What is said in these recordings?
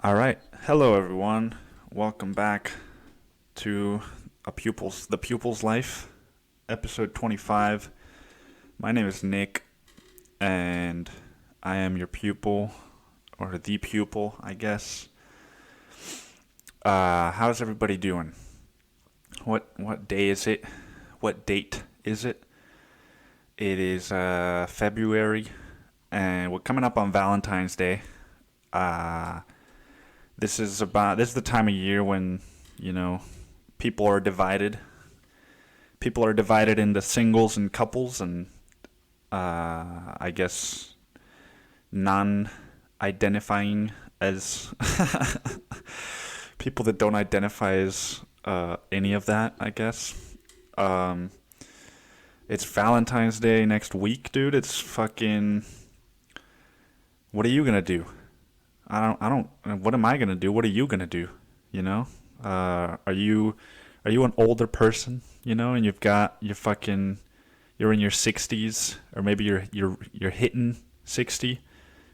All right. Hello, everyone. Welcome back to the Pupil's Life, episode 25. My name is Nick, and I am your pupil, or the pupil, I guess. How's everybody doing? What day is it? What date is it? It is February, and we're coming up on Valentine's Day. This is the time of year when, people are divided. People are divided into singles and couples and I guess non-identifying as people that don't identify as any of that, I guess. It's Valentine's Day next week, dude. It's fucking... What are you gonna do? I don't. What am I gonna do? What are you gonna do? Are you an older person? And you're in your 60s, or maybe you're hitting 60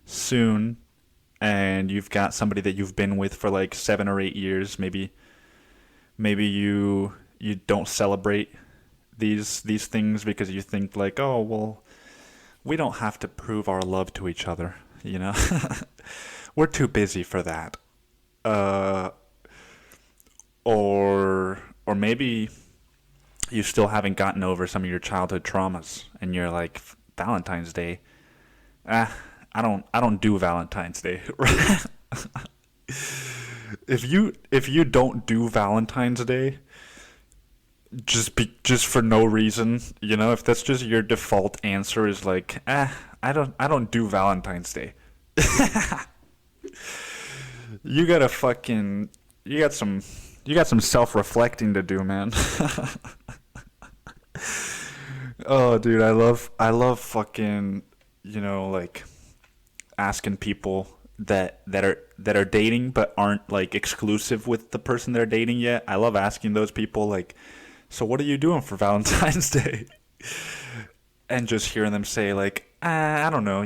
soon, and you've got somebody that you've been with for like 7 or 8 years. Maybe you don't celebrate these things because you think like, oh well, we don't have to prove our love to each other. We're too busy for that. Or maybe you still haven't gotten over some of your childhood traumas, and you're like, Valentine's Day. I don't do Valentine's Day. If you don't do Valentine's Day, just for no reason, if that's just your default answer is like, I don't do Valentine's Day. You got some self-reflecting to do, man. Oh, dude, I love fucking, like asking people that are dating but aren't like exclusive with the person they're dating yet. I love asking those people like, so what are you doing for Valentine's Day? And just hearing them say like, I don't know,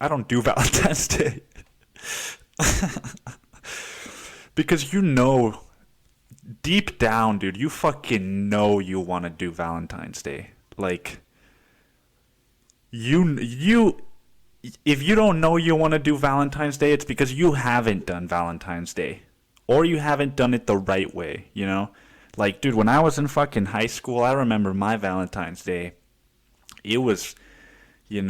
I don't do Valentine's Day. Because deep down, dude, you fucking know you want to do Valentine's Day. Like, if you don't know you want to do Valentine's Day, it's because you haven't done Valentine's Day. Or you haven't done it the right way, Like, dude, when I was in fucking high school, I remember my Valentine's Day. It was, it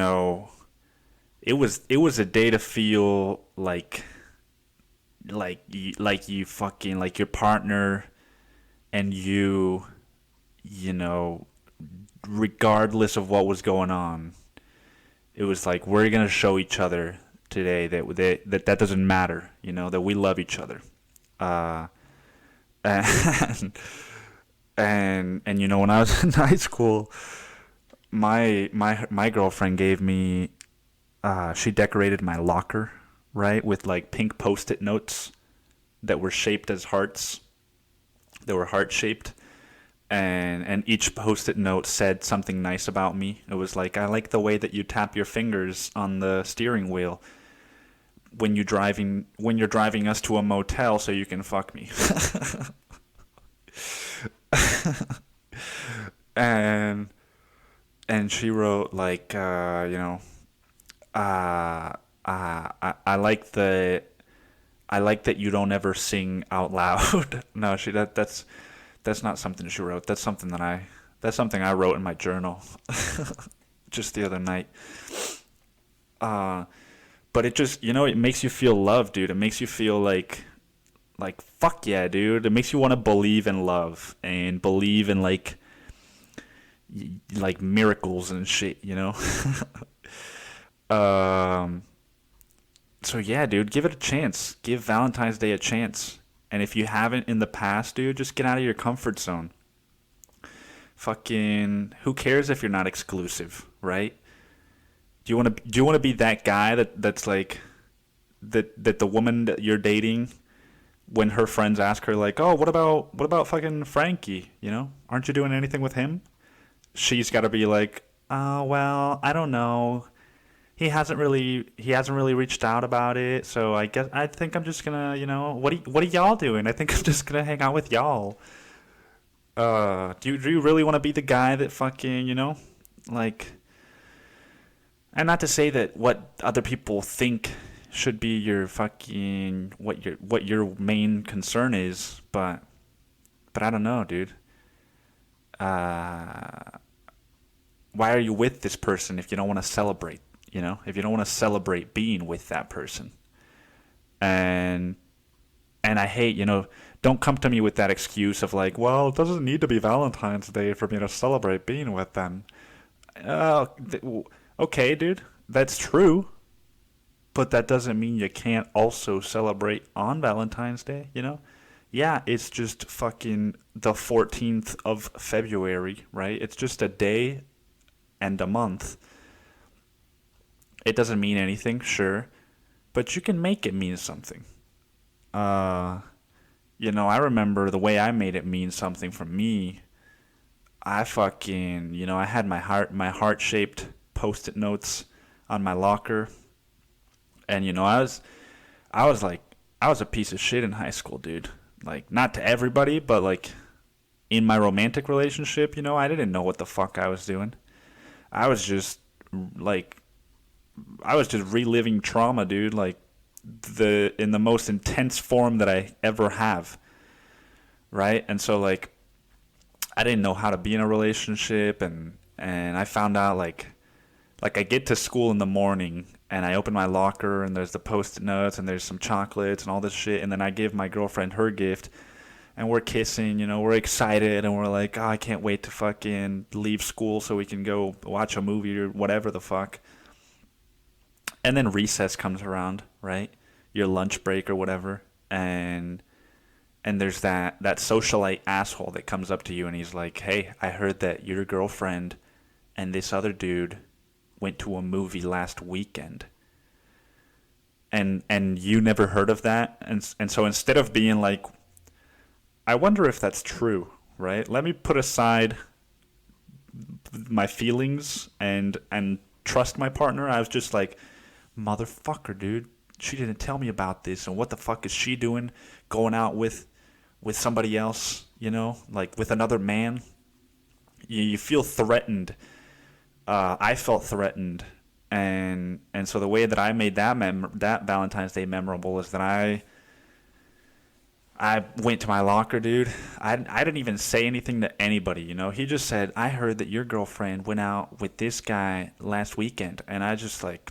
was a day to feel like you fucking, like your partner and you, regardless of what was going on, it was like, we're gonna show each other today that doesn't matter, that we love each other. And when I was in high school, my girlfriend gave me, she decorated my locker, right, with like pink Post-it notes that were shaped as hearts. They were heart-shaped, and each Post-it note said something nice about me. It was like, I like the way that you tap your fingers on the steering wheel when you're driving us to a motel so you can fuck me. and she wrote like, I like that you don't ever sing out loud. No, that's not something she wrote. That's something I wrote in my journal just the other night. But it just, it makes you feel loved, dude. It makes you feel like fuck yeah, dude. It makes you want to believe in love and believe in like miracles and shit, So yeah, dude, give it a chance. Give Valentine's Day a chance. And if you haven't in the past, dude, just get out of your comfort zone. Fucking, who cares if you're not exclusive, right? Do you want to be that guy that's like that the woman that you're dating, when her friends ask her like, "Oh, what about fucking Frankie, Aren't you doing anything with him?" She's got to be like, "Oh, well, I don't know. he hasn't really reached out about it. So I think I'm just gonna, what are y'all doing? I think I'm just gonna hang out with y'all. Do you really want to be the guy that fucking, like, and not to say that what other people think should be your fucking what your main concern is, but I don't know, dude. Uh, why are you with this person if you don't want to celebrate? If you don't want to celebrate being with that person, and I hate, don't come to me with that excuse of like, well, it doesn't need to be Valentine's Day for me to celebrate being with them. Uh, okay, dude, that's true, but that doesn't mean you can't also celebrate on Valentine's Day. Yeah, it's just fucking the 14th of February, right? It's just a day and a month. It doesn't mean anything, sure, but you can make it mean something. Uh, I remember the way I made it mean something for me. I fucking, I had my heart shaped post-it notes on my locker, and I was like, I was a piece of shit in high school, dude. Like, not to everybody, but like in my romantic relationship, I didn't know what the fuck I was doing. I was just like, I was just reliving trauma, dude. Like in the most intense form that I ever have, right? And so like, I didn't know how to be in a relationship, and I found out like I get to school in the morning and I open my locker and there's the post-it notes and there's some chocolates and all this shit, and then I give my girlfriend her gift and we're kissing, we're excited and we're like, oh, I can't wait to fucking leave school so we can go watch a movie or whatever the fuck. And then recess comes around, right? Your lunch break or whatever, and there's that socialite asshole that comes up to you and he's like, hey, I heard that your girlfriend and this other dude went to a movie last weekend, and you never heard of that, and so instead of being like, I wonder if that's true, right? Let me put aside my feelings and trust my partner. I was just like, motherfucker, dude, she didn't tell me about this, and what the fuck is she doing going out with somebody else, like with another man? You feel threatened. I felt threatened, and so the way that I made that Valentine's Day memorable is that I went to my locker, dude. I didn't even say anything to anybody. He just said, I heard that your girlfriend went out with this guy last weekend, and I just like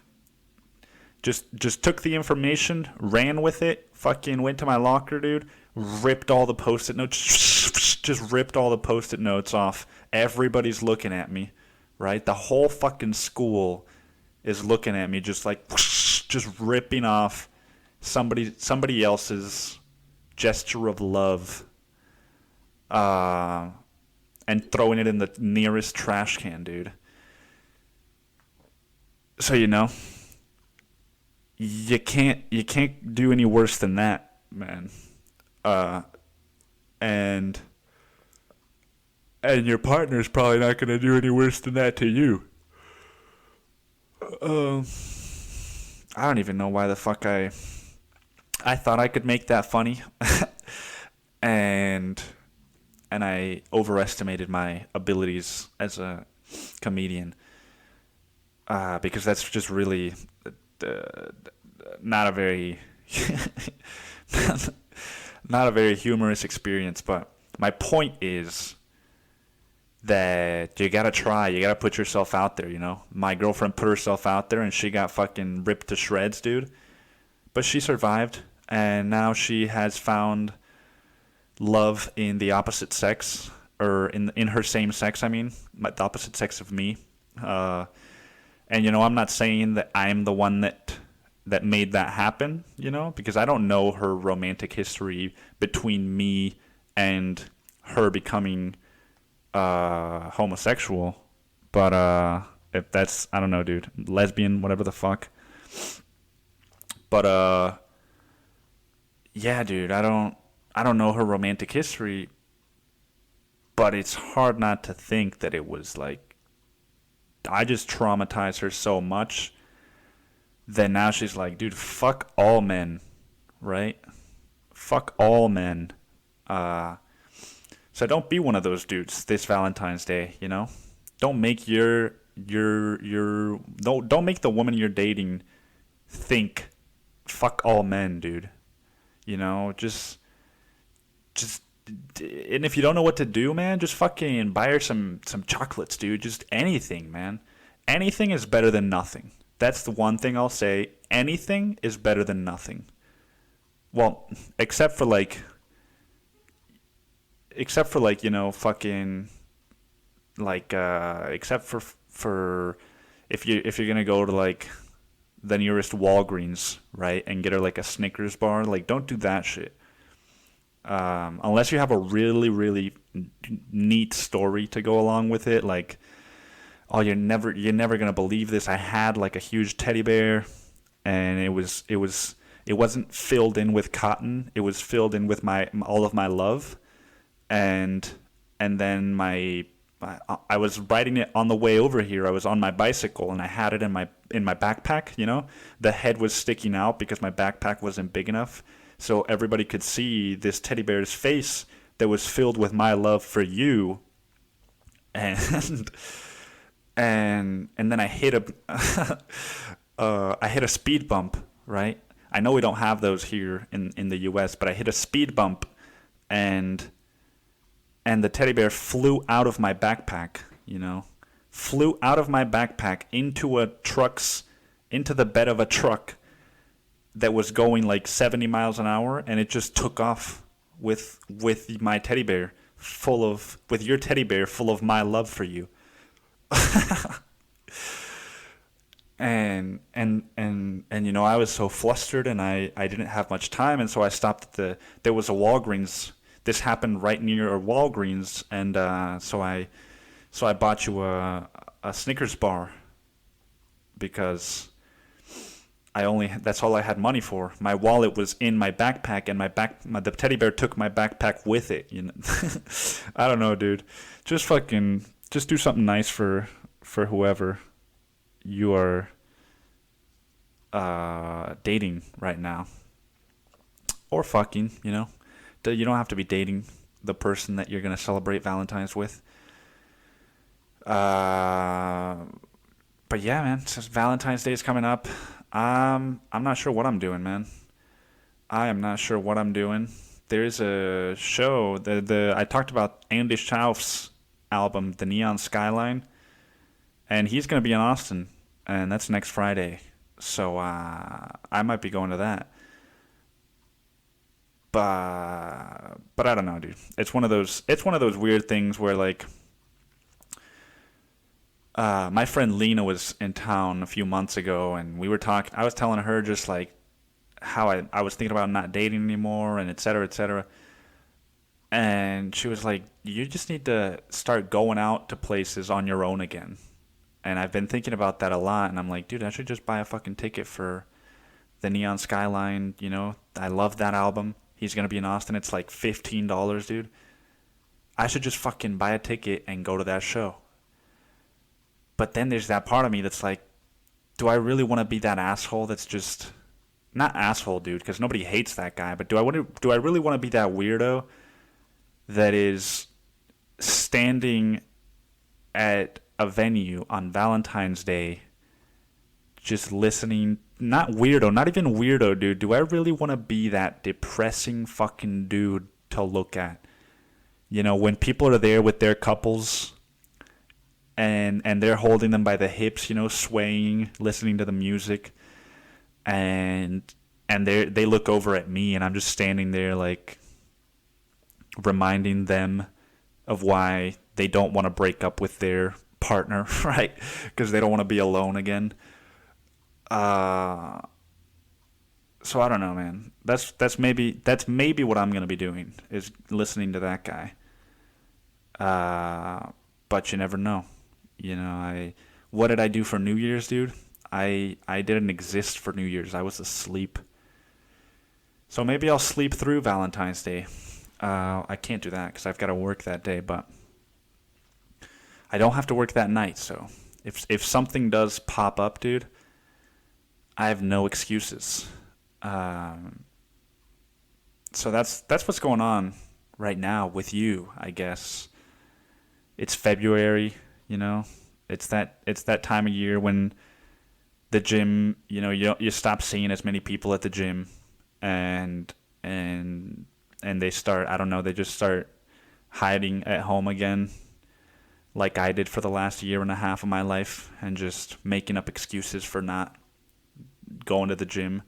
just took the information, ran with it, fucking went to my locker, dude, ripped all the post-it notes, just ripped all the post-it notes off. Everybody's looking at me, right? The whole fucking school is looking at me, just like, just ripping off somebody else's gesture of love, and throwing it in the nearest trash can, dude. So you can't do any worse than that, man. Uh, and your partner's probably not gonna do any worse than that to you. Um, I don't even know why the fuck I thought I could make that funny, and I overestimated my abilities as a comedian, because that's just really uh, not a very not a very humorous experience. But my point is that you gotta try, you gotta put yourself out there. My girlfriend put herself out there and she got fucking ripped to shreds, dude. But she survived, and now she has found love in the opposite sex, or in her same sex. I mean, the opposite sex of me. And I'm not saying that I'm the one that made that happen. Because I don't know her romantic history between me and her becoming homosexual. But if that's, I don't know, dude, lesbian, whatever the fuck. But yeah, dude, I don't know her romantic history, but it's hard not to think that it was like, I just traumatized her so much then now she's like, dude, fuck all men, right? Fuck all men. Uh, so don't be one of those dudes this Valentine's Day, you know? Don't make your don't make the woman you're dating think fuck all men, dude. You know, just and if you don't know what to do, man, just fucking buy her some chocolates, dude. Just anything, man. Anything is better than nothing. That's the one thing I'll say. Anything is better than nothing. Well, except for like, you know, fucking like except for if you're going to go to like the nearest Walgreens, right? And get her like a Snickers bar, like don't do that shit. Unless you have a really, really neat story to go along with it, like, oh, you're never gonna believe this. I had like a huge teddy bear, and it wasn't filled in with cotton. It was filled in with my all of my love, and then I was riding it on the way over here. I was on my bicycle, and I had it in my backpack. You know, the head was sticking out because my backpack wasn't big enough, so everybody could see this teddy bear's face that was filled with my love for you, and and then I hit a I hit a speed bump, right? I know we don't have those here in the U.S., but I hit a speed bump, and the teddy bear flew out of my backpack, you know, flew out of my backpack into the bed of a truck that was going like 70 miles an hour, and it just took off with my teddy bear with your teddy bear full of my love for you. And you know, I was so flustered, and I didn't have much time, and so I stopped there was a Walgreens. This happened right near a Walgreens, and so I bought you a Snickers bar because that's all I had money for. My wallet was in my backpack, and the teddy bear took my backpack with it. You know, I don't know, dude. Just do something nice for whoever you are dating right now, or fucking. You know, you don't have to be dating the person that you're gonna celebrate Valentine's with. But yeah, man, since Valentine's Day is coming up, I'm not sure what I'm doing, man. I am not sure what I'm doing. There's a show I talked about Andy Schauf's album, The Neon Skyline, and he's gonna be in Austin, and that's next Friday. So I might be going to that. But I don't know, dude. It's one of those weird things where like my friend Lena was in town a few months ago, and we were talking. I was telling her just like how I was thinking about not dating anymore, and et cetera, et cetera. And she was like, "You just need to start going out to places on your own again." And I've been thinking about that a lot, and I'm like, dude, I should just buy a fucking ticket for the Neon Skyline. You know, I love that album. He's gonna be in Austin. It's like $15, dude. I should just fucking buy a ticket and go to that show. But then there's that part of me that's like, do I really want to be that asshole that's just not asshole, dude, because nobody hates that guy, but do I really want to be that weirdo that is standing at a venue on Valentine's Day just listening? Not weirdo, not even weirdo, dude. Do I really want to be that depressing fucking dude to look at? You know, when people are there with their couples and they're holding them by the hips, you know, swaying, listening to the music, and they look over at me, and I'm just standing there like reminding them of why they don't want to break up with their partner, right? Because they don't want to be alone again. So I don't know, man. That's maybe what I'm gonna be doing, is listening to that guy. But you never know. You know, what did I do for New Year's, dude? I didn't exist for New Year's. I was asleep. So maybe I'll sleep through Valentine's Day. I can't do that because I've got to work that day, but I don't have to work that night. So if something does pop up, dude, I have no excuses. Um, so that's what's going on right now with you, I guess. It's February, you know. It's that time of year when the gym, you stop seeing as many people at the gym, and and and they start, I don't know, they just start hiding at home again, like I did for the last year and a half of my life, and just making up excuses for not going to the gym.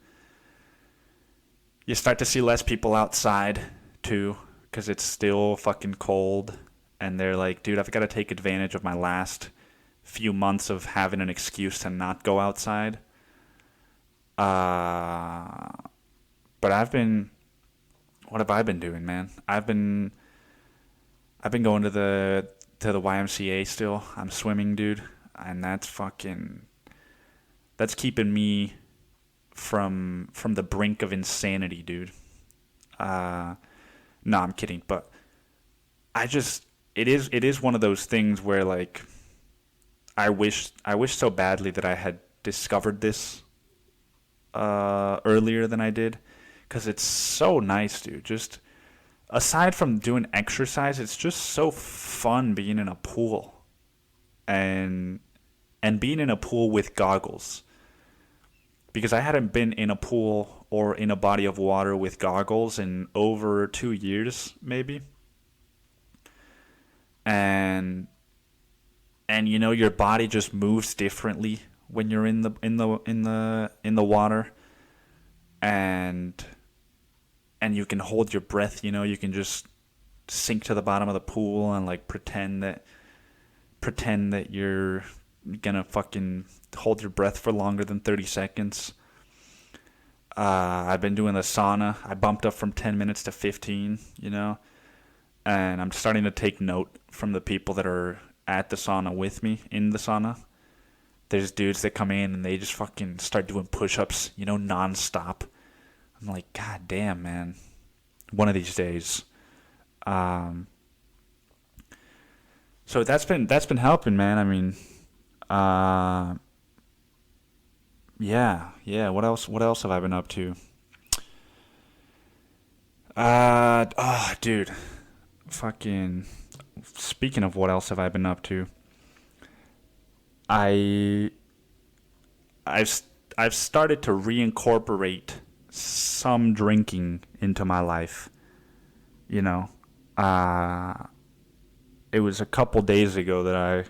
You start to see less people outside too, because it's still fucking cold, and they're like, dude, I've got to take advantage of my last few months of having an excuse to not go outside. Uh, but what have I been doing, man? I've been going to the YMCA still. I'm swimming, dude, and that's keeping me from the brink of insanity, dude. Uh, no, I'm kidding, but it is one of those things where, like, I wish so badly that I had discovered this earlier than I did, because it's so nice, dude. Just aside from doing exercise, it's just so fun being in a pool, and being in a pool with goggles, because I hadn't been in a pool or in a body of water with goggles in over 2 years, maybe. And your body just moves differently when you're in the water, and you can hold your breath. You can just sink to the bottom of the pool and, like, pretend that you're gonna fucking hold your breath for longer than 30 seconds. I've been doing the sauna. I bumped up from 10 minutes to 15, and I'm starting to take note from the people that are at the sauna with me in the sauna. There's dudes that come in and they just fucking start doing push-ups, nonstop. I'm like, God damn, man. One of these days. Um, so that's been helping, man. I mean, uh, yeah. What else have I been up to? Oh, dude. Fucking. Speaking of what else have I been up to, I I've I've started to reincorporate some drinking into my life. You know, uh, it was a couple days ago that I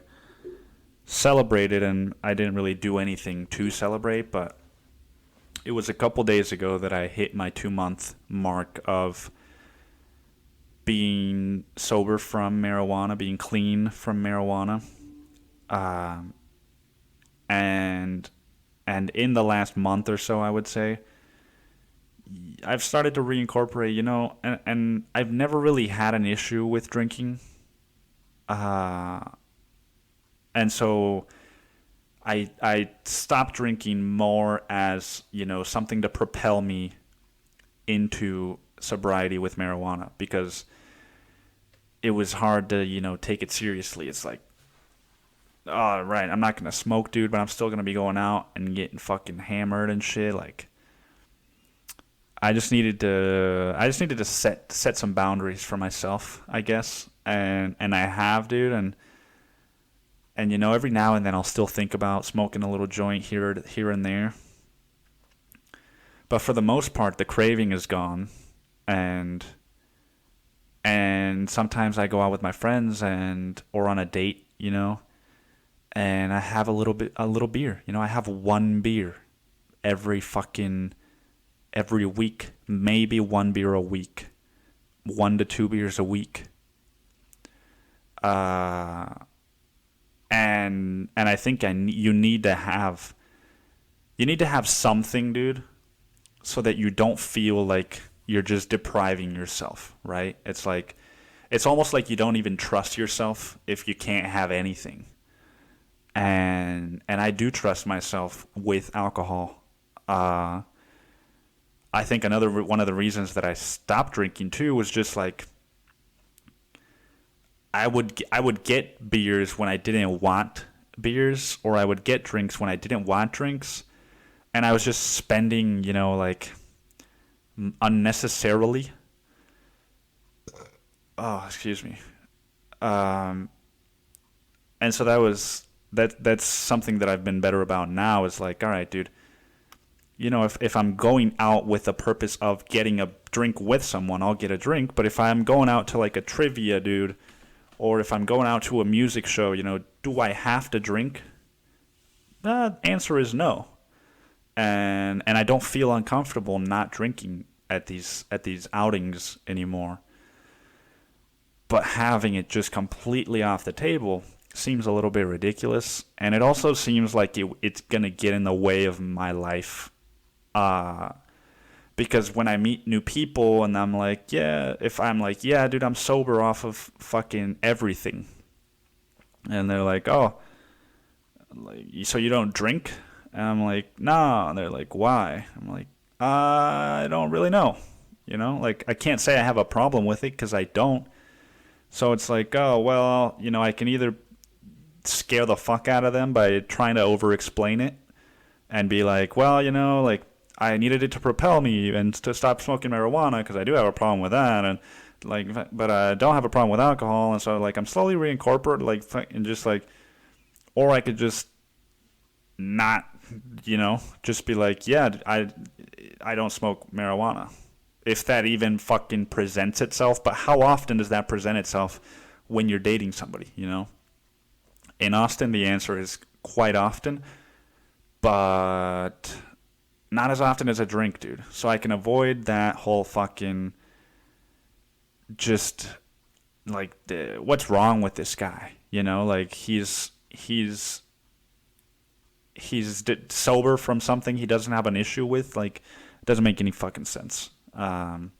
celebrated, and I didn't really do anything to celebrate, but it was a couple days ago that I hit my 2 month mark of being sober from marijuana, being clean from marijuana. Um, and in the last month or so, I would say, I've started to reincorporate, and I've never really had an issue with drinking. Uh, and so I stopped drinking more as, something to propel me into sobriety with marijuana, because it was hard to, take it seriously. It's like, oh, right, I'm not going to smoke, dude, but I'm still going to be going out and getting fucking hammered and shit. Like, I just needed to set some boundaries for myself, I guess. And I have, dude, and every now and then I'll still think about smoking a little joint here and there. But for the most part, the craving is gone, and sometimes I go out with my friends or on a date, and I have a little beer. I have one beer every week, maybe one beer a week, 1 to 2 beers a week. Uh, and I think you need to have something, dude, so that you don't feel like you're just depriving yourself, right? It's almost like you don't even trust yourself if you can't have anything. And I do trust myself with alcohol. Uh, I think another one of the reasons that I stopped drinking too was just like I would get beers when I didn't want beers, or I would get drinks when I didn't want drinks, and I was just spending, like unnecessarily. Oh, excuse me. Um, and so that's something that I've been better about now. Is like, all right, dude. If I'm going out with the purpose of getting a drink with someone, I'll get a drink. But if I'm going out to like a trivia, dude, or if I'm going out to a music show, do I have to drink? The answer is no. And I don't feel uncomfortable not drinking at these outings anymore. But having it just completely off the table seems a little bit ridiculous, and it also seems like it's gonna get in the way of my life. Because when I meet new people and I'm like, if I'm like, yeah, dude, I'm sober off of fucking everything, and they're like, oh, like, so you don't drink? And I'm like, no. And they're like, why? I'm like, I don't really know. Like I can't say I have a problem with it because I don't. So it's like, oh, well, I can either scare the fuck out of them by trying to over-explain it and be like, well, like I needed it to propel me and to stop smoking marijuana because I do have a problem with that, and like, but I don't have a problem with alcohol, and so like I'm slowly reincorporate like and just like, or I could just not, just be like, yeah, I don't smoke marijuana, if that even fucking presents itself. But how often does that present itself when you're dating somebody? In Austin, the answer is quite often, but not as often as a drink, dude. So I can avoid that whole fucking just like what's wrong with this guy? Like he's sober from something he doesn't have an issue with. Like it doesn't make any fucking sense. And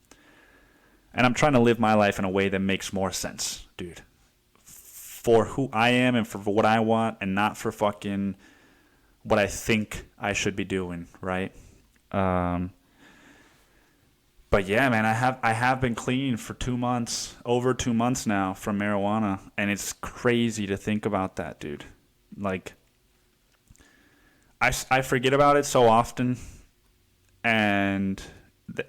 I'm trying to live my life in a way that makes more sense, dude. For who I am and for what I want, and not for fucking what I think I should be doing, right? But yeah, man, I have been clean for 2 months, over 2 months now from marijuana, and it's crazy to think about that, dude. Like, I forget about it so often, and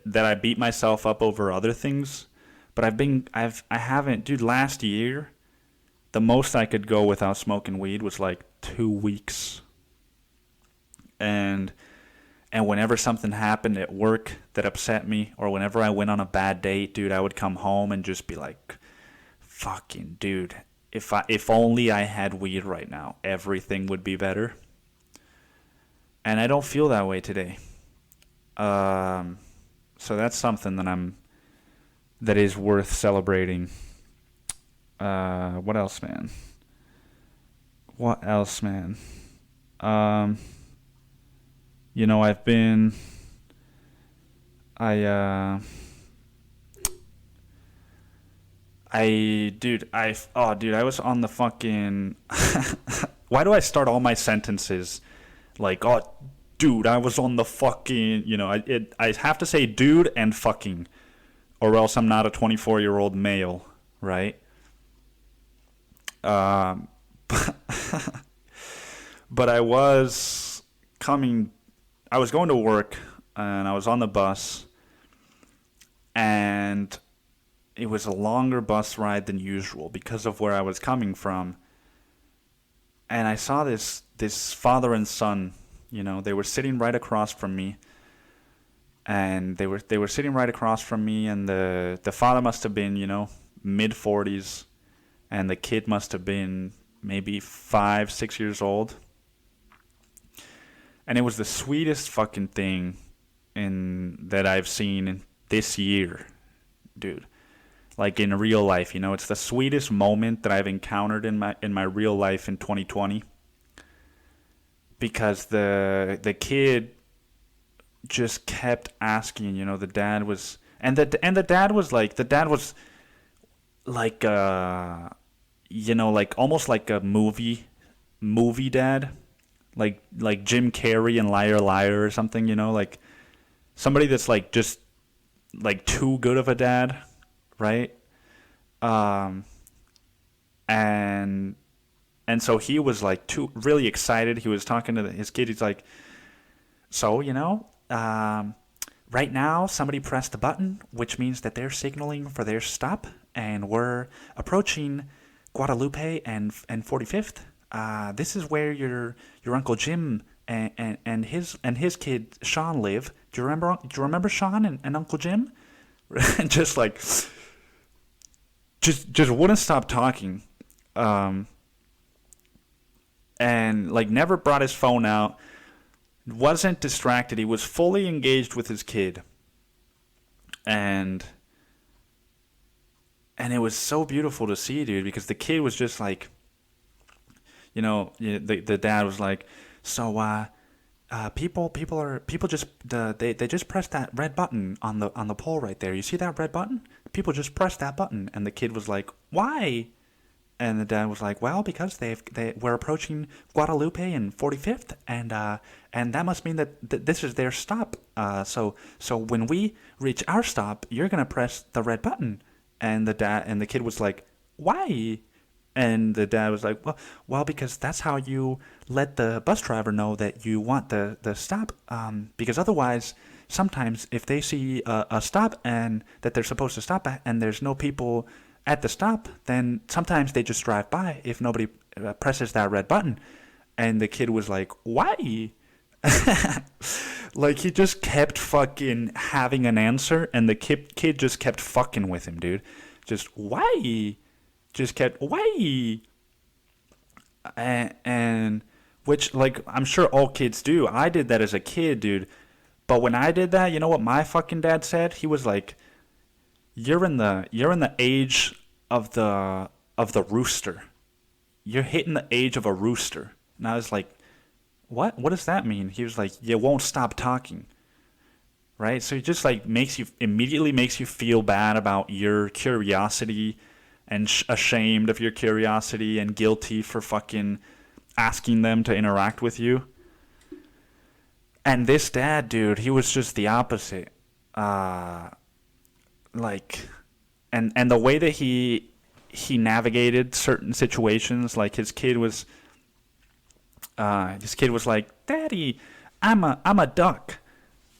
that I beat myself up over other things. But I haven't, dude. Last year, the most I could go without smoking weed was like 2 weeks. And whenever something happened at work that upset me, or whenever I went on a bad date, dude, I would come home and just be like, fucking dude, if only I had weed right now, everything would be better. And I don't feel that way today. So that's something that is worth celebrating. What else, man? I've been, I was on the fucking, why do I start all my sentences like, oh, dude, I was on the fucking, I have to say dude and fucking, or else I'm not a 24-year-old male, right? But I was going to work, and I was on the bus, and it was a longer bus ride than usual because of where I was coming from. And I saw this father and son, they were sitting right across from me. And they were sitting right across from me, and the father must have been, mid-40s, and the kid must have been maybe 5-6 years old. And it was the sweetest fucking thing that I've seen this year, dude. Like in real life, it's the sweetest moment that I've encountered in my real life in 2020. Because the kid just kept asking, the dad was, and the dad was like like like almost like a movie dad, like Jim Carrey in Liar Liar or something, like somebody that's like just like too good of a dad, right? And so he was like really excited. He was talking to his kid. He's like, So, right now somebody pressed the button, which means that they're signaling for their stop, and we're approaching Guadalupe and 45th. This is where your Uncle Jim and his kid Sean live. Do you remember Sean and Uncle Jim? just like just wouldn't stop talking, and like never brought his phone out. Wasn't distracted. He was fully engaged with his kid, and it was so beautiful to see, dude, because the kid was just like, the dad was like, so people just they just pressed that red button on the pole right there. You see that red button? People just pressed that button, and the kid was like, why? And the dad was like, well, because we're approaching Guadalupe and 45th, and that must mean that this is their stop. So when we reach our stop, you're gonna press the red button. And the kid was like, why? And the dad was like, well, because that's how you let the bus driver know that you want the stop. Because otherwise, sometimes if they see a stop and that they're supposed to stop at, and there's no people at the stop, then sometimes they just drive by if nobody presses that red button. And the kid was like, why? Like, he just kept fucking having an answer, and the kid just kept fucking with him, dude. Just, why? Just kept, why? And which, like, I'm sure all kids do. I did that as a kid, dude. But when I did that, you know what my fucking dad said? He was like, you're in the age of the rooster. You're hitting the age of a rooster. And I was like, what? What does that mean? He was like, you won't stop talking. Right? So it just like immediately makes you feel bad about your curiosity and ashamed of your curiosity and guilty for fucking asking them to interact with you. And this dad, dude, he was just the opposite. Like, and the way that he navigated certain situations, like his kid was like, Daddy, I'm a duck,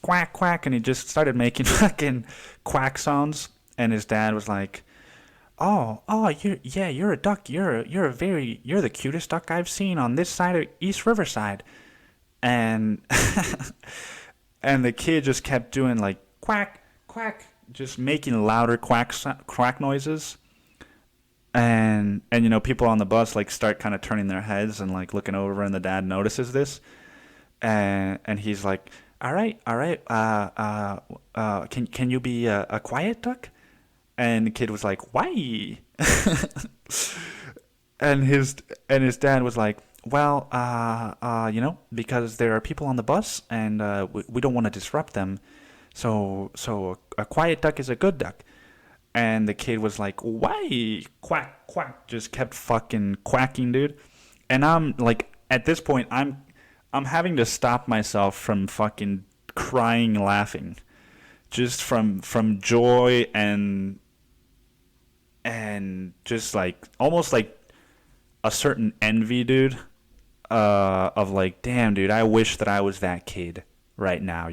quack quack, and he just started making fucking quack sounds, and his dad was like, oh, you're a duck, you're the cutest duck I've seen on this side of East Riverside, and and the kid just kept doing like quack quack, just making louder quack noises. And people on the bus like start kind of turning their heads and like looking over, and the dad notices this, and he's like, all right, can you be a quiet duck? And the kid was like, why? and his dad was like, well, because there are people on the bus, and we don't want to disrupt them, so a quiet duck is a good duck. And the kid was like, why? Quack, quack. Just kept fucking quacking, dude. And I'm like, at this point, I'm having to stop myself from fucking crying, laughing. Just from joy and just like, almost like a certain envy, dude. Of like, damn, dude, I wish that I was that kid right now,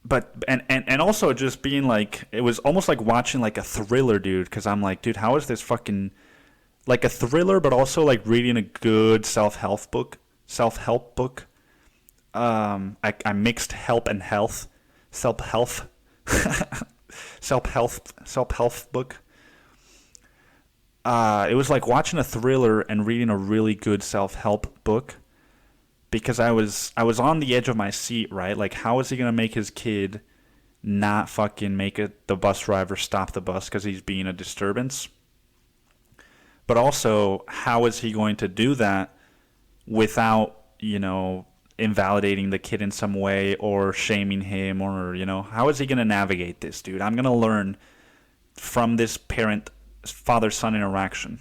But and also just being like, it was almost like watching like a thriller, dude, because I'm like, dude, how is this fucking like a thriller, but also like reading a good self-help book. I mixed help and health, self-help book. It was like watching a thriller and reading a really good self-help book. Because I was on the edge of my seat, right? Like, how is he going to make his kid not fucking make the bus driver stop the bus because he's being a disturbance? But also, how is he going to do that without, invalidating the kid in some way or shaming him, or, how is he going to navigate this, dude? I'm going to learn from this father-son interaction.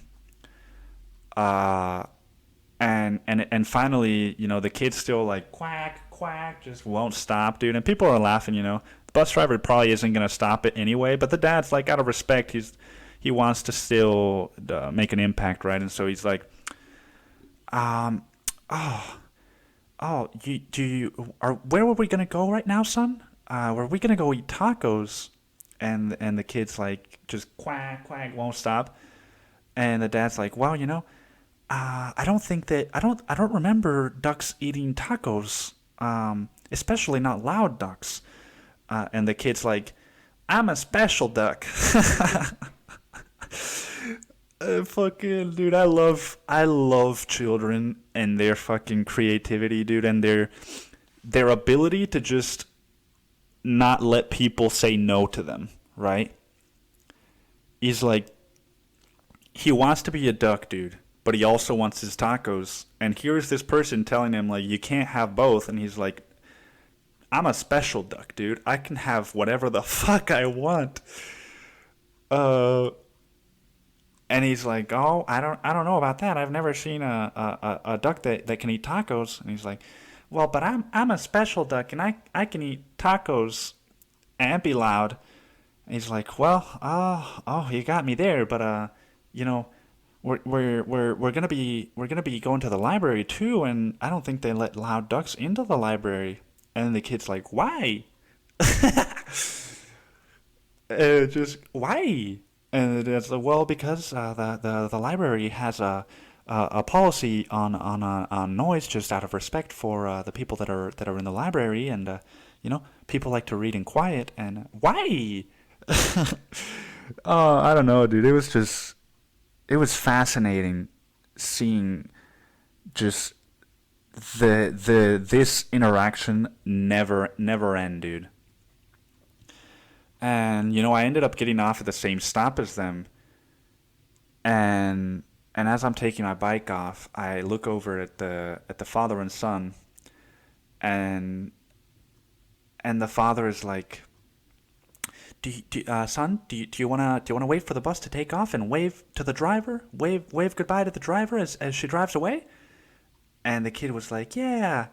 And finally, the kid's still like quack quack, just won't stop, dude. And people are laughing. The bus driver probably isn't gonna stop it anyway. But the dad's like, out of respect, he wants to still make an impact, right? And so he's like, Um, oh, where were we gonna go right now, son? Were we gonna go eat tacos? And the kid's like, just quack, quack, won't stop. And the dad's like, well, I don't think that, I don't remember ducks eating tacos, especially not loud ducks. And the kid's like, I'm a special duck. Fucking dude, I love children and their fucking creativity, dude, and their ability to just not let people say no to them, right? He's like, he wants to be a duck, dude, but he also wants his tacos. And here's this person telling him like you can't have both, and he's like, I'm a special duck, dude. I can have whatever the fuck I want. Uh and he's like, "Oh, I don't know about that. I've never seen a duck that can eat tacos." And he's like, "Well, but I'm a special duck, and I can eat tacos and be loud." And he's like, "Well, you got me there, but you know, we're gonna be going to the library too, and I don't think they let loud ducks into the library." And the kid's like, "Why?" Just why? And it's like, well, because the library has a policy on noise, just out of respect for the people that are in the library, and people like to read in quiet. And why? Oh, I don't know, dude. It was fascinating seeing just this interaction never end, dude. And I ended up getting off at the same stop as them, and as I'm taking my bike off, I look over at the father and son, and the father is like, son, do you wanna wait for the bus to take off and wave to the driver, wave goodbye to the driver as she drives away?" And the kid was like, "Yeah."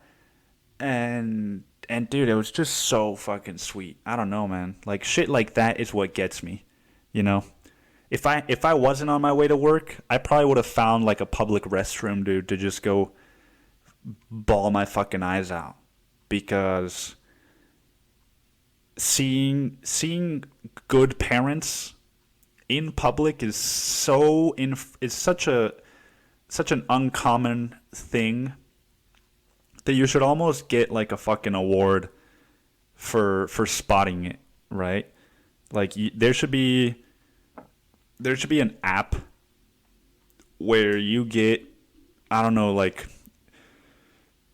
And dude, it was just so fucking sweet. I don't know, man. Like shit like that is what gets me. You know? If I wasn't on my way to work, I probably would have found like a public restroom, dude, to just go bawl my fucking eyes out. Because seeing good parents in public is such an uncommon thing that you should almost get like a fucking award for spotting it, right? Like there should be an app where you get, I don't know, like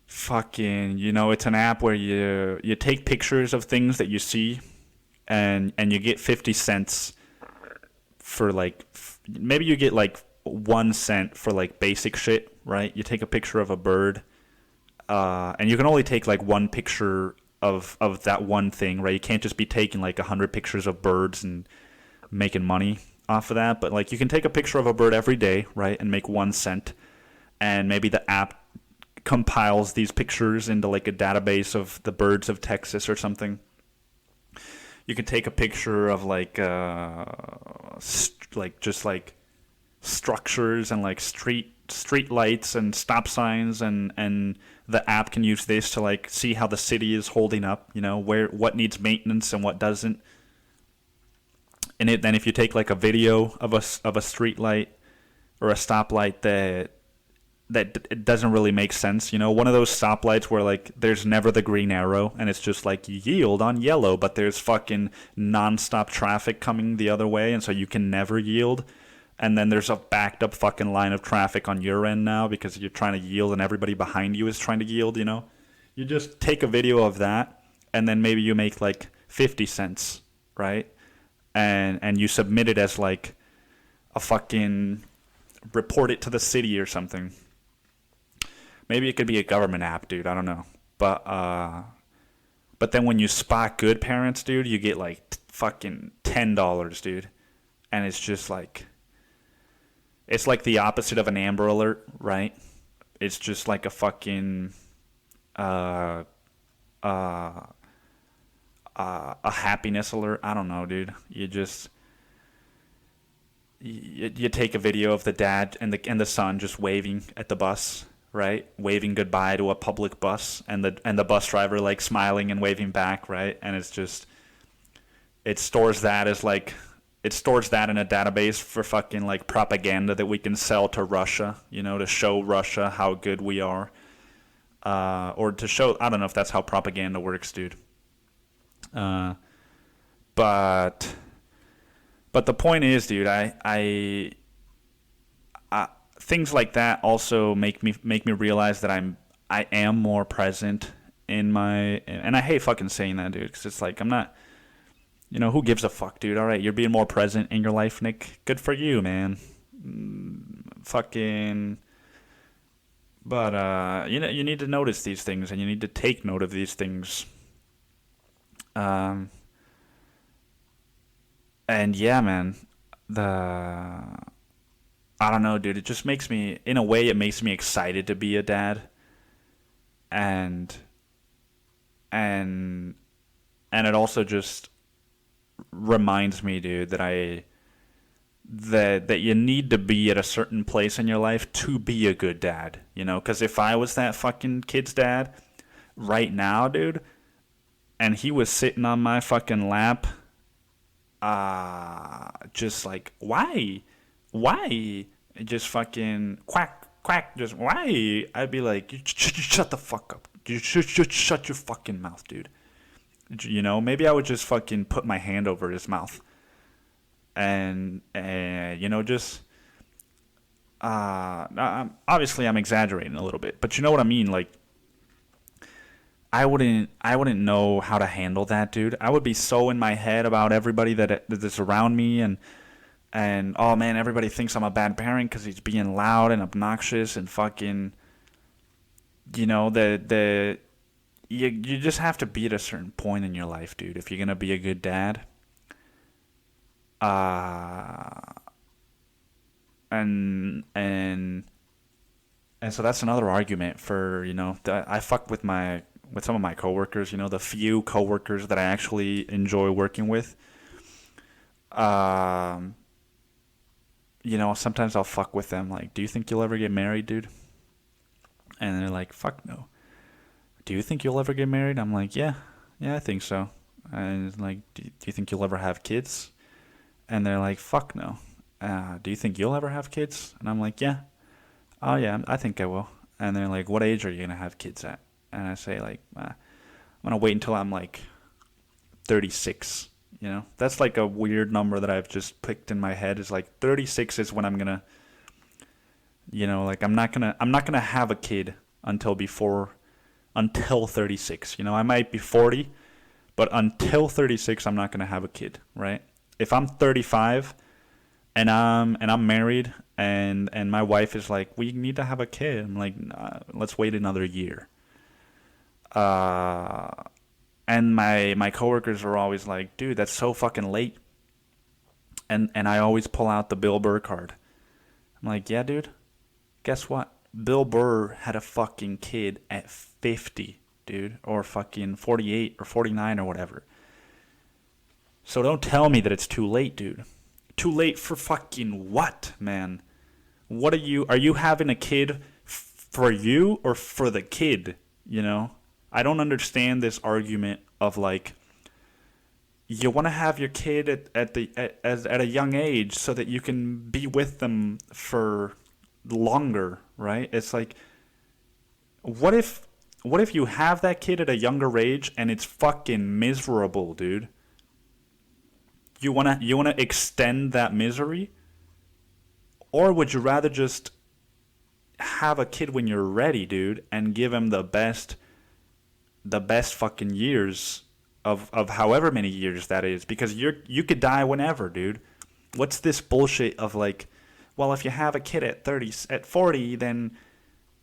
fucking, it's an app where you take pictures of things that you see, and you get 50 cents for like maybe you get like 1 cent for like basic shit, right? You take a picture of a bird, and you can only take like one picture of that one thing, right? You can't just be taking like 100 pictures of birds and making money off of that. But like you can take a picture of a bird every day, right, and make 1 cent, and maybe the app compiles these pictures into like a database of the birds of Texas or something. You can take a picture of like just like structures and like street lights and stop signs, and the app can use this to like see how the city is holding up, what needs maintenance and what doesn't. And then if you take like a video of a street light or a stoplight that it doesn't really make sense, one of those stoplights where like there's never the green arrow and it's just like yield on yellow, but there's fucking nonstop traffic coming the other way, and so you can never yield. And then there's a backed up fucking line of traffic on your end now because you're trying to yield and everybody behind you is trying to yield, You just take a video of that, and then maybe you make like 50 cents, right? And you submit it as like a fucking report it to the city or something. Maybe it could be a government app, dude. I don't know. But then when you spot good parents, dude, you get like fucking $10, dude. And it's just like, it's like the opposite of an Amber Alert, right? It's just like a fucking a happiness alert. I don't know, dude. You take a video of the dad and the son just waving at the bus, right? Waving goodbye to a public bus, and the bus driver like smiling and waving back, right? And it's just, it stores that as like, it stores that in a database for fucking like propaganda that we can sell to Russia, you know, to show Russia how good we are. Or to show, I don't know if that's how propaganda works, dude. But the point is, dude, I things like that also make me realize that I am more present in my, and I hate fucking saying that, dude, because it's like I'm not, you know, who gives a fuck, dude? All right, you're being more present in your life, Nick. Good for you, man. Fucking. But you know, you need to notice these things, and you need to take note of these things. Um, and yeah, man, the I don't know, dude. It just makes me, in a way, it makes me excited to be a dad, and and and it also just reminds me, dude, that you need to be at a certain place in your life to be a good dad, you know? Because if I was that fucking kid's dad right now, dude, and he was sitting on my fucking lap, just like, why, just fucking quack, quack, just why? I'd be like, shut the fuck up. You should shut your fucking mouth, dude. You know, maybe I would just fucking put my hand over his mouth and you know, just obviously I'm exaggerating a little bit, but you know what I mean. Like, I wouldn't know how to handle that, dude. I would be so in my head about everybody that's around me, and oh man, everybody thinks I'm a bad parent because he's being loud and obnoxious and fucking, you know, you just have to be at a certain point in your life, dude, if you're gonna be a good dad. Uh, and so that's another argument for, you know, I fuck with some of my coworkers, you know, the few coworkers that I actually enjoy working with. Um, you know, sometimes I'll fuck with them like, "Do you think you'll ever get married, dude?" And they're like, "Fuck no." "Do you think you'll ever get married?" I'm like, "Yeah. Yeah, I think so." And it's like, "Do you think you'll ever have kids?" And they're like, "Fuck no." "Do you think you'll ever have kids?" And I'm like, "Yeah." "Oh yeah, I think I will." And they're like, "What age are you gonna have kids at?" And I say like, I'm gonna wait until I'm like 36. You know, that's like a weird number that I've just picked in my head. Is like 36 is when I'm gonna, you know, like I'm not gonna have a kid until 36. You know, I might be 40, but until 36, I'm not gonna have a kid, right? If I'm 35 and I'm married and my wife is like, "We need to have a kid," I'm like, "Nah, let's wait another year." Uh, and my coworkers are always like, "Dude, that's so fucking late." And I always pull out the Bill Burr card. I'm like, "Yeah, dude. Guess what? Bill Burr had a fucking kid at 50, dude, or fucking 48 or 49 or whatever. So don't tell me that it's too late, dude. Too late for fucking what, man? What are you having a kid for you or for the kid, you know? I don't understand this argument of like, you want to have your kid at a young age so that you can be with them for longer, right? It's like, what if you have that kid at a younger age and it's fucking miserable, dude? You wanna extend that misery, or would you rather just have a kid when you're ready, dude, and give him the best fucking years of however many years that is, because you could die whenever, dude. What's this bullshit of like, well, if you have a kid at 30, at 40, then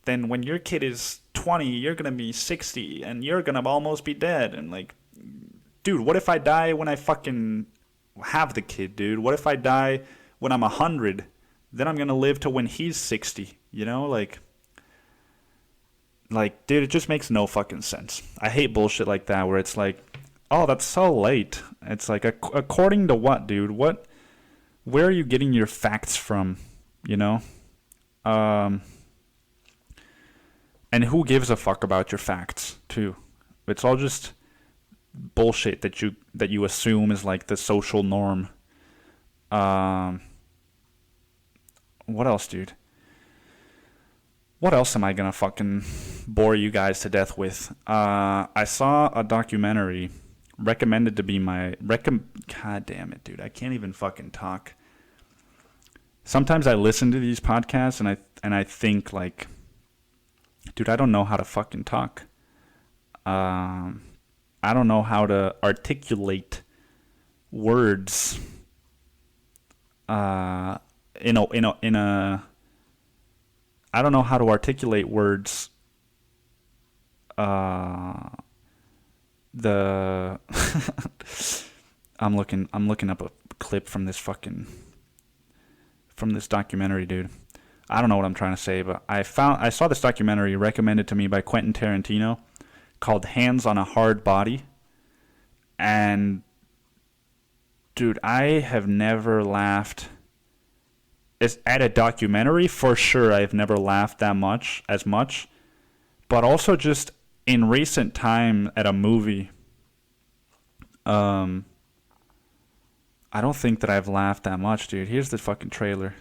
when your kid is 20, you're gonna be 60, and you're gonna almost be dead, and like, dude, what if I die when I fucking have the kid, dude? What if I die when I'm 100? Then I'm gonna live to when he's 60, you know, like, dude, it just makes no fucking sense. I hate bullshit like that where it's like, oh, that's so late. It's like, according to what, dude? Where are you getting your facts from? You know? Um, And who gives a fuck about your facts, too? It's all just bullshit that you assume is like the social norm. What else, dude? What else am I gonna fucking bore you guys to death with? I saw a documentary recommended to be my God damn it, dude! I can't even fucking talk. Sometimes I listen to these podcasts and I think like, dude, I don't know how to fucking talk. I don't know how to articulate words. I don't know how to articulate words. I'm looking up a clip from this documentary, dude. I don't know what I'm trying to say, but I saw this documentary recommended to me by Quentin Tarantino called Hands on a Hardbody. And dude, I have never laughed at a documentary, for sure. I've never laughed as much, but also just in recent time at a movie. I don't think that I've laughed that much, dude. Here's the fucking trailer.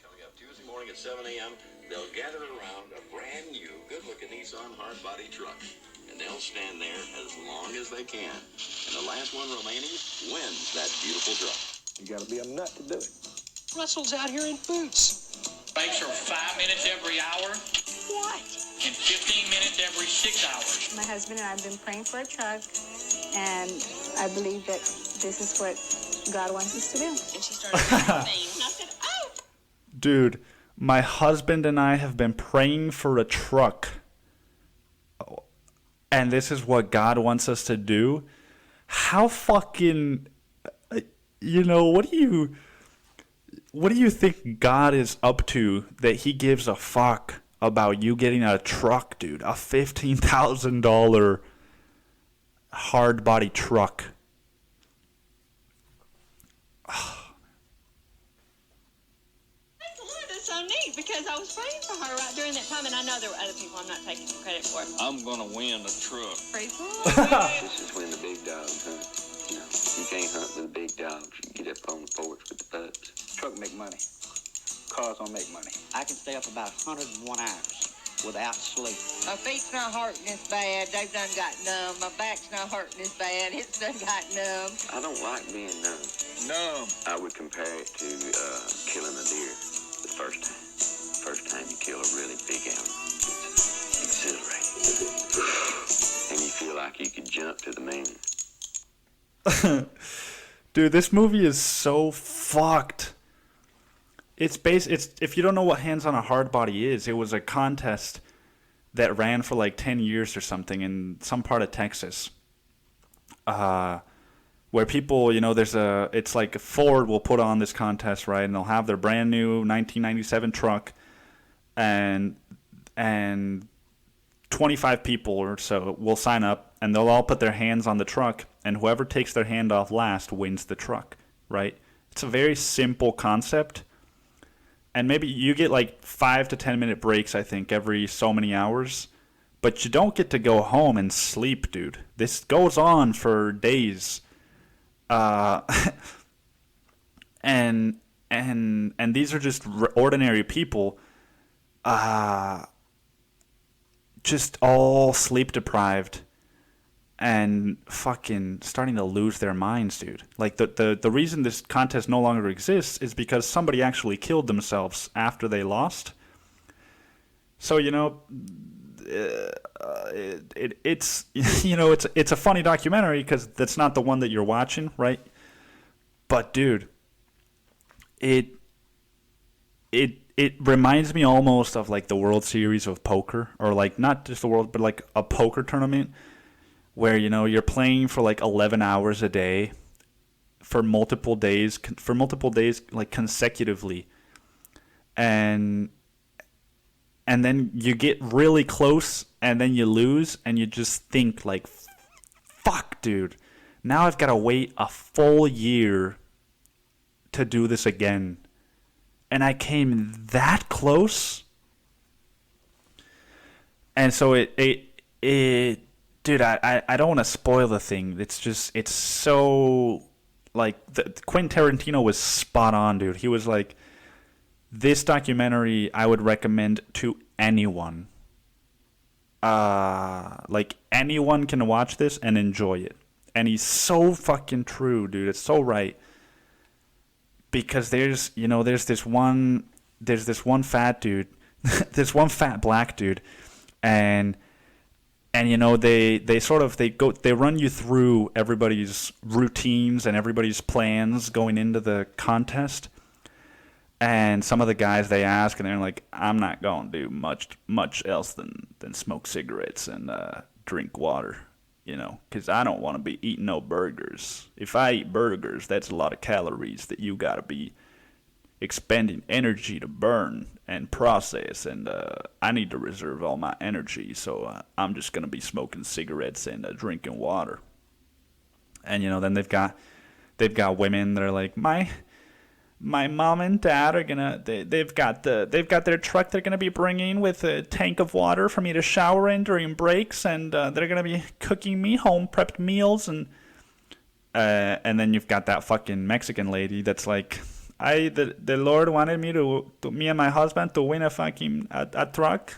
Coming up Tuesday morning at 7 a.m., they'll gather around a brand new, good-looking Nissan Hardbody truck, and they'll stand there as long as they can. And the last one remaining wins that beautiful truck. You gotta be a nut to do it. Russell's out here in boots. Bikes are 5 minutes every hour. What? And 15 minutes every 6 hours. My husband and I have been praying for a truck, and I believe that this is what God wants us to do. And she started laughing, and I said, oh! Dude, my husband and I have been praying for a truck, and this is what God wants us to do? How fucking, what do you think God is up to that he gives a fuck about you getting a truck, dude? A $15,000 hard body truck. That's so neat because I was praying for her right during that time, and I know there were other people I'm not taking credit for. I'm gonna win a truck. Praise the Lord. This is when the big dogs hunt. You can't hunt with the big dogs. You get up on the porch with the pups. Truck make money. Cars don't make money. I can stay up about 101 hours without sleep. My feet's not hurting as bad. They've done got numb. My back's not hurting as bad. It's done got numb. I don't like being numb. No. I would compare it to killing a deer the first time. First time you kill a really big animal. It's exhilarating. And you feel like you could jump to the moon. Dude, this movie is so fucked. It's if you don't know what Hands on a Hardbody is, it was a contest that ran for like 10 years or something in some part of Texas. Where people, it's like Ford will put on this contest, right? And they'll have their brand new 1997 truck and 25 people or so will sign up, and they'll all put their hands on the truck, and whoever takes their hand off last wins the truck, right? It's a very simple concept. And maybe you get like 5 to 10 minute breaks, I think, every so many hours. But you don't get to go home and sleep, dude. This goes on for days. And these are just ordinary people. Just all sleep deprived. And fucking starting to lose their minds, dude. Like, the reason this contest no longer exists is because somebody actually killed themselves after they lost. So, it's it's a funny documentary because that's not the one that you're watching, right? But, dude, it reminds me almost of, like, the World Series of Poker. Or, like, not just the World, but, like, a poker tournament. Where, you're playing for like 11 hours a day for multiple days, like consecutively. And then you get really close and then you lose and you just think like, fuck, dude, now I've got to wait a full year to do this again. And I came that close. And so it dude, I don't want to spoil the thing. It's so, like, Quentin Tarantino was spot on, dude. He was like, this documentary I would recommend to anyone. Like, anyone can watch this and enjoy it. And he's so fucking true, dude. It's so right. Because there's this one fat dude, this one fat black dude, and they run you through everybody's routines and everybody's plans going into the contest. And some of the guys they ask, and they're like, I'm not going to do much else than smoke cigarettes and drink water, because I don't want to be eating no burgers. If I eat burgers, that's a lot of calories that you got to be expending energy to burn and process, and I need to reserve all my energy, so I'm just going to be smoking cigarettes and drinking water. And, then they've got women that are like, my mom and dad are gonna. They've got their truck. They're gonna be bringing with a tank of water for me to shower in during breaks, and they're gonna be cooking me home prepped meals, and then you've got that fucking Mexican lady that's like, the Lord wanted me to me and my husband to win a fucking a truck.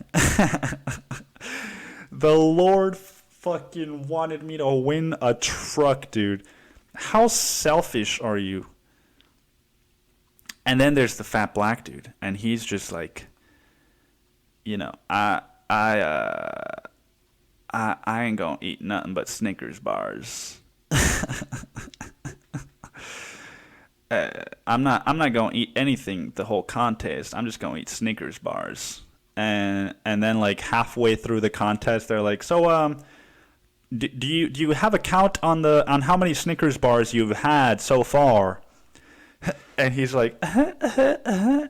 The Lord fucking wanted me to win a truck, dude. How selfish are you? And then there's the fat black dude, and he's just like, I ain't gonna eat nothing but Snickers bars. I'm not gonna eat anything the whole contest. I'm just gonna eat Snickers bars. And then, like, halfway through the contest, they're like, so do you have a count on how many Snickers bars you've had so far? And he's like, because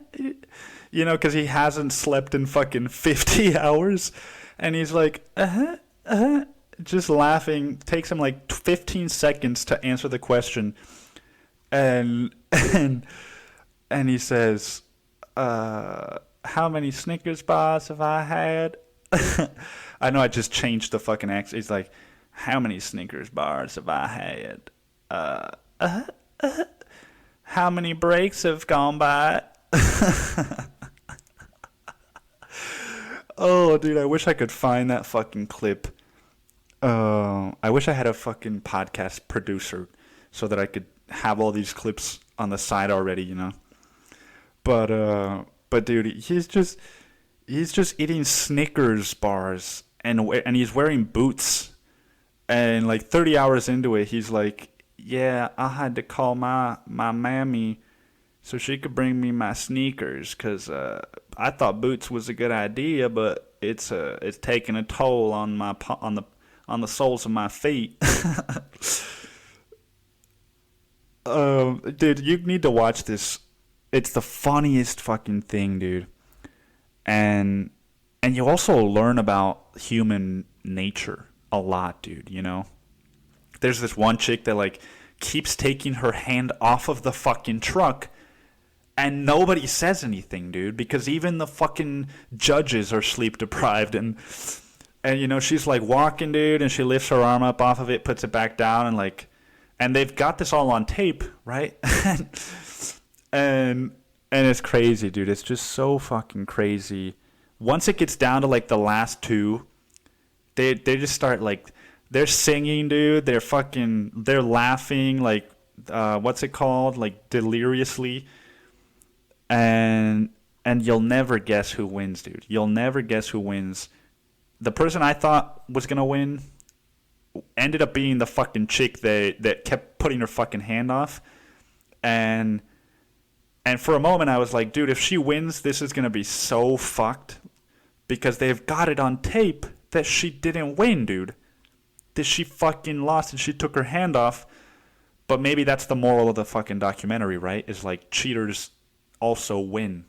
he hasn't slept in fucking 50 hours. And he's like, just laughing. Takes him like 15 seconds to answer the question. And he says, how many Snickers bars have I had? I know I just changed the fucking accent. He's like, how many Snickers bars have I had? How many breaks have gone by? Oh, dude, I wish I could find that fucking clip. I wish I had a fucking podcast producer so that I could have all these clips on the side already, But dude, he's just eating Snickers bars and he's wearing boots. And like 30 hours into it, he's like, yeah, I had to call my mammy so she could bring me my sneakers, because I thought boots was a good idea, but it's taking a toll on the soles of my feet. Dude, you need to watch this. It's the funniest fucking thing, dude. And you also learn about human nature a lot, dude, There's this one chick that, like, keeps taking her hand off of the fucking truck, and nobody says anything, dude, because even the fucking judges are sleep deprived, and she's like walking, dude, and she lifts her arm up off of it, puts it back down, and they've got this all on tape, right? and it's crazy, dude. It's just so fucking crazy. Once it gets down to, like, the last two, they just start, like, they're singing, dude. They're laughing, like, what's it called? Like, deliriously. And you'll never guess who wins, dude. You'll never guess who wins. The person I thought was going to win ended up being the fucking chick that kept putting her fucking hand off. And for a moment I was like, dude, if she wins, this is going to be so fucked. Because they've got it on tape that she didn't win, dude. That she fucking lost and she took her hand off. But maybe that's the moral of the fucking documentary, right? Is like, cheaters also win.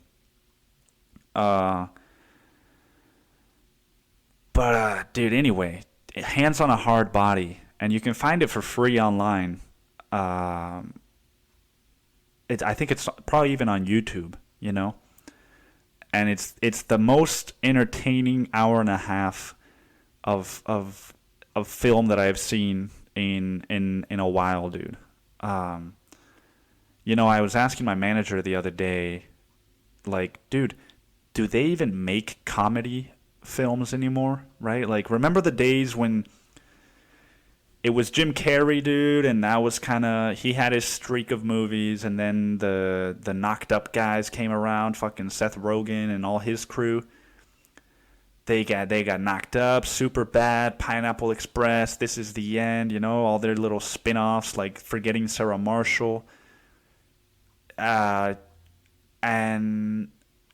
Dude, anyway, Hands on a Hardbody, and you can find it for free online. I think it's probably even on YouTube, and it's the most entertaining hour and a half of film that I've seen in a while, dude. You know, I was asking my manager the other day, like, dude, do they even make comedy films anymore, right? Like, remember the days when it was Jim Carrey, dude, and that was kind of, he had his streak of movies, and then the knocked up guys came around, fucking Seth Rogen and all his crew. They got knocked up, super bad, Pineapple Express, This Is the End, you know, all their little spin-offs, like Forgetting Sarah Marshall. And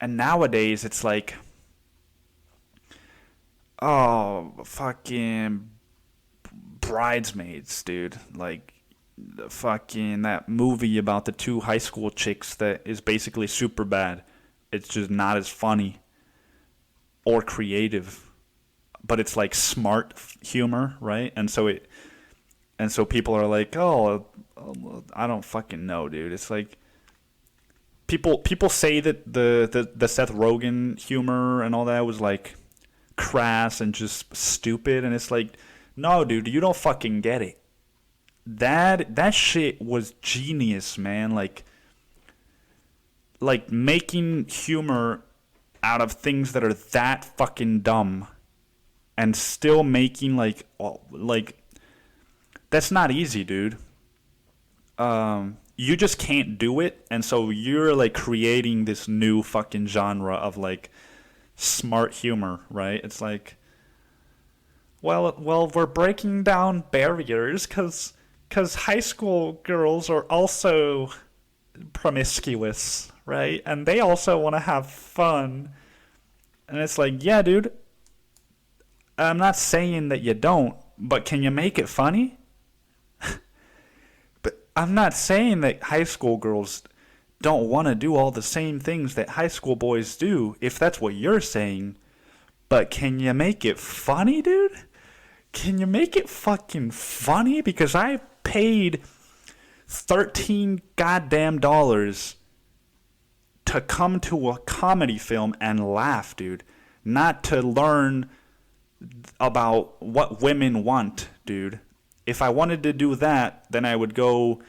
nowadays it's like, oh, fucking Bridesmaids, dude. Like, fucking that movie about the two high school chicks that is basically super bad. It's just not as funny or creative, but it's like smart humor, right? And so people are like, oh, I don't fucking know, dude. It's like people say that the Seth Rogen humor and all that was like crass and just stupid, and it's like, no, dude, you don't fucking get it. That shit was genius, man. Like making humor out of things that are that fucking dumb and still making like that's not easy, dude. You just can't do it, and so you're like creating this new fucking genre of like smart humor, right? It's like, well, we're breaking down barriers because high school girls are also promiscuous, right? And they also want to have fun. And it's like, yeah, dude, I'm not saying that you don't, but can you make it funny? But I'm not saying that high school girls don't want to do all the same things that high school boys do, if that's what you're saying. But can you make it funny, dude? Can you make it fucking funny? Because I paid $13 goddamn dollars to come to a comedy film and laugh, dude. Not to learn about what women want, dude. If I wanted to do that, then I would go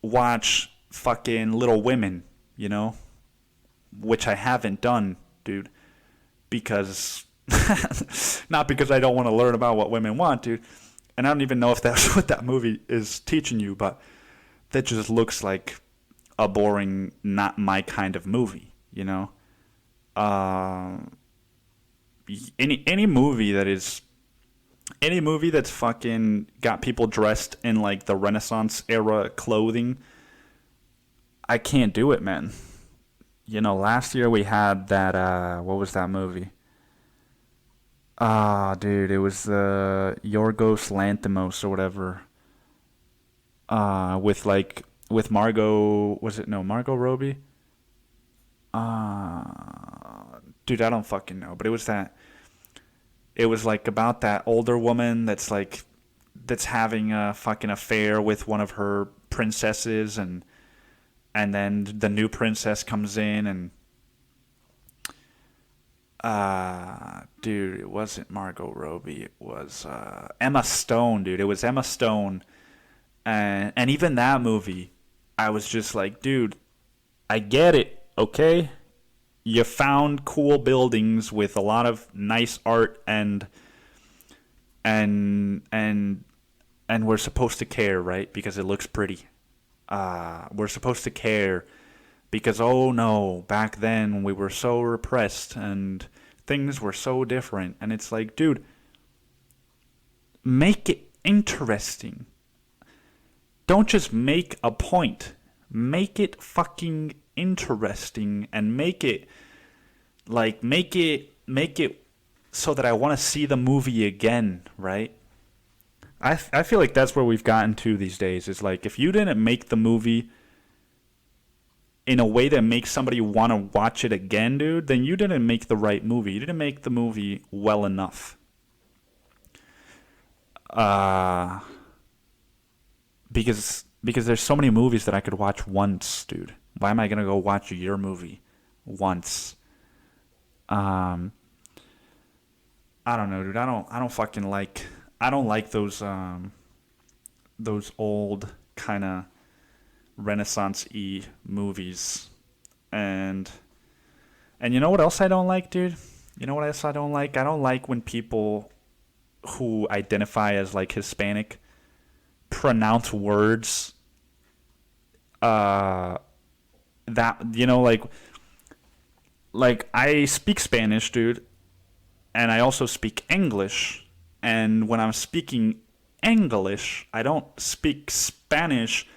watch fucking Little Women, you know? Which I haven't done, dude. Because not because I don't want to learn about what women want, dude. And I don't even know if that's what that movie is teaching you, but that just looks like a boring, not my kind of movie, you know? Any movie that's fucking got people dressed in like the Renaissance era clothing, I can't do it, man. You know, last year we had that, what was that movie? Dude, it was Yorgos Lanthimos or whatever. With Margot, Margot Robbie? Dude, I don't fucking know, but it was like about that older woman that's having a fucking affair with one of her princesses, and then the new princess comes in, and dude, it wasn't Margot Robbie, it was Emma Stone, dude. It was Emma Stone. And even that movie, I was just like, dude, I get it, okay? You found cool buildings with a lot of nice art, and we're supposed to care, right? Because it looks pretty. We're supposed to care because, oh no, back then we were so repressed and things were so different. And it's like, dude, make it interesting. Don't just make a point. Make it fucking interesting, and make it so that I want to see the movie again, right? I feel like that's where we've gotten to these days. It's like, if you didn't make the movie in a way that makes somebody want to watch it again, dude, then you didn't make the right movie. You didn't make the movie well enough. Because there's so many movies that I could watch once, dude. Why am I going to go watch your movie once? I don't know, dude. I don't like those old kind of Renaissance-y movies. And you know what else I don't like, dude? You know what else I don't like? I don't like when people who identify as like Hispanic pronounce words that, you know, like I speak Spanish, dude, and I also speak English. And when I'm speaking English, I don't speak Spanish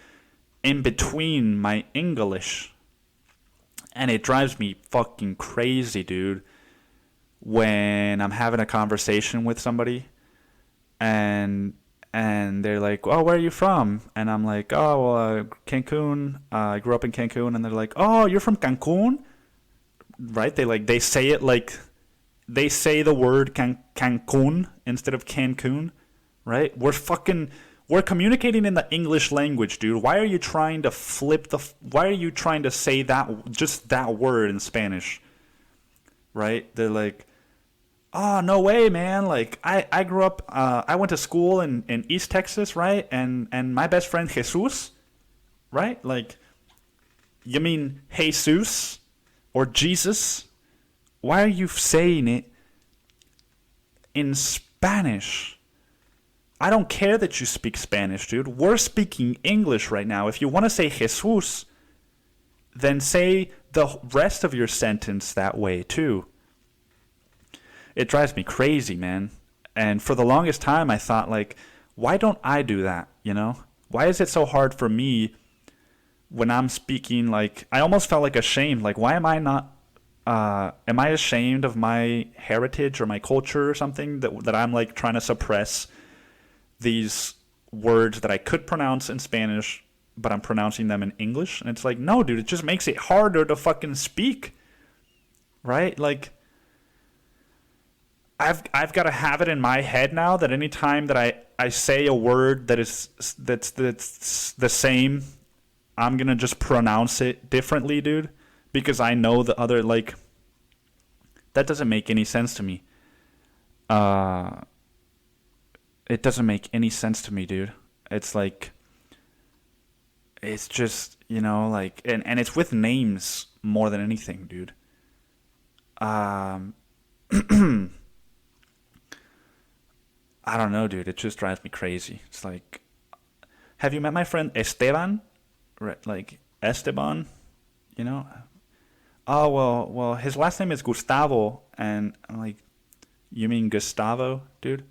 in between my English. And it drives me fucking crazy, dude, when I'm having a conversation with somebody and they're like, "Oh, where are you from?" And I'm like, "Oh, well, Cancun. I grew up in Cancun." And they're like, "Oh, you're from Cancun?" Right? They say it like they say the word Cancun instead of Cancun, right? We're communicating in the English language, dude. Why are you trying to why are you trying to say just that word in Spanish? Right? They're like, "Oh, no way, man. Like, I grew up, I went to school in East Texas, right? And my best friend, Jesus, right? Like, you mean Jesus or Jesus? Why are you saying it in Spanish? I don't care that you speak Spanish, dude. We're speaking English right now. If you want to say Jesus, then say the rest of your sentence that way, too." It drives me crazy, man. And for the longest time, I thought, like, why don't I do that, you know? Why is it so hard for me when I'm speaking, like, I almost felt like ashamed. Like, why am I not, am I ashamed of my heritage or my culture or something that I'm, like, trying to suppress these words that I could pronounce in Spanish, but I'm pronouncing them in English? And it's like, no, dude, it just makes it harder to fucking speak, right? Like, I've got to have it in my head now that any time that I say a word that's the same, I'm gonna just pronounce it differently, dude, because I know the other, like, that doesn't make any sense to me. It doesn't make any sense to me, dude. It's like, it's just, you know, like, and it's with names more than anything, dude. I don't know, dude. It just drives me crazy. It's like, have you met my friend Esteban? Right, like Esteban, you know? Oh, well, his last name is Gustavo, and I'm like, you mean Gustavo, dude?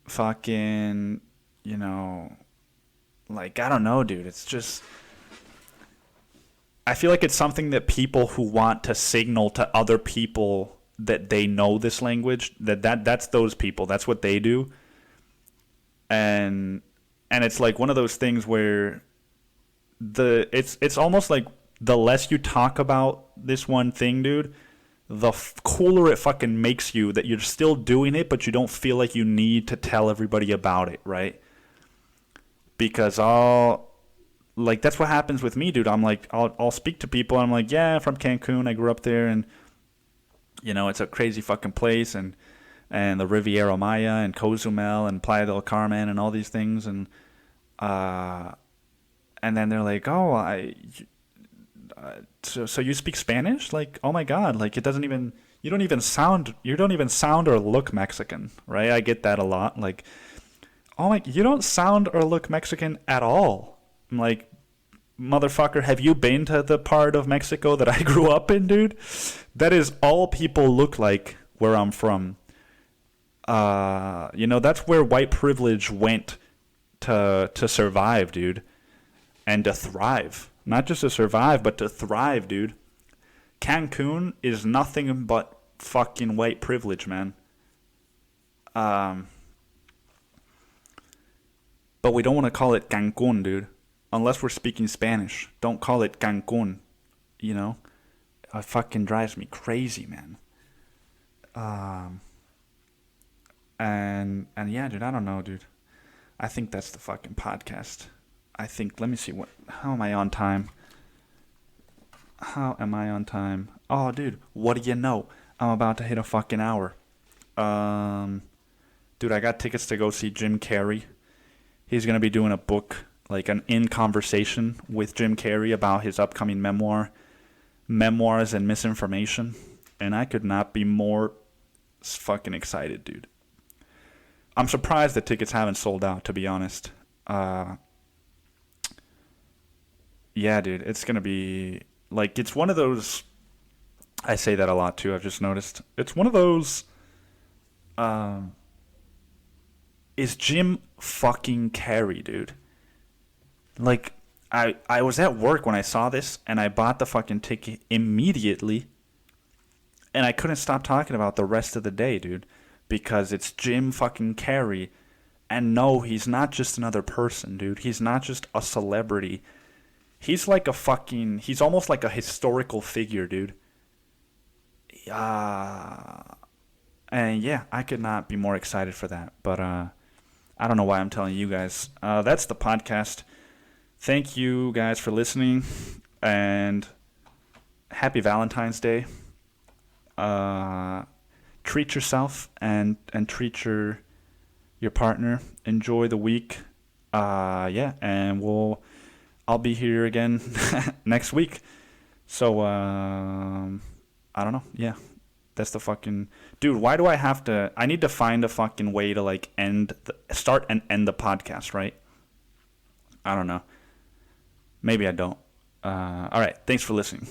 Fucking, you know, like, I don't know, dude. It's just, I feel like it's something that people who want to signal to other people that they know this language, that's those people. That's what they do. And it's like one of those things where it's almost like the less you talk about this one thing, dude, the cooler it fucking makes you that you're still doing it, but you don't feel like you need to tell everybody about it, right? Because like, that's what happens with me, dude. I'm like, I'll speak to people, and I'm like, yeah, I'm from Cancun, I grew up there, and you know, it's a crazy fucking place, and the Riviera Maya and Cozumel and Playa del Carmen and all these things, and then they're like, "Oh, so you speak Spanish?" Like, oh my god, like, you don't even sound or look Mexican, right? I get that a lot. Like, oh my, you don't sound or look Mexican at all. I'm like, motherfucker, have you been to the part of Mexico that I grew up in, dude? That is all people look like where I'm from. You know, that's where white privilege went to survive, dude. And to thrive. Not just to survive, but to thrive, dude. Cancun is nothing but fucking white privilege, man. But we don't want to call it Cancun, dude. Unless we're speaking Spanish. Don't call it Cancun, you know? It fucking drives me crazy, man. And yeah, dude, I don't know, dude. I think that's the fucking podcast. I think, let me see, how am I on time? Oh, dude, what do you know? I'm about to hit a fucking hour. Dude, I got tickets to go see Jim Carrey. He's going to be doing a book, like an in conversation with Jim Carrey about his upcoming memoir, Memoirs and Misinformation. And I could not be more fucking excited, dude. I'm surprised the tickets haven't sold out, to be honest. Yeah, dude, it's going to be, like, it's one of those, I say that a lot, too, I've just noticed. It's one of those, is Jim fucking Carrey, dude. Like, I was at work when I saw this, and I bought the fucking ticket immediately, and I couldn't stop talking about the rest of the day, dude, because it's Jim fucking Carrey, and no, he's not just another person, dude. He's not just a celebrity. He's like a fucking, he's almost like a historical figure, dude. And yeah, I could not be more excited for that, but I don't know why I'm telling you guys. That's the podcast. Thank you guys for listening, and happy Valentine's Day. Treat yourself and treat your partner. Enjoy the week. Yeah, and I'll be here again next week. So I don't know. Yeah. That's the fucking... Dude, why do I have to... I need to find a fucking way to, like, start and end the podcast, right? I don't know. Maybe I don't. All right. Thanks for listening.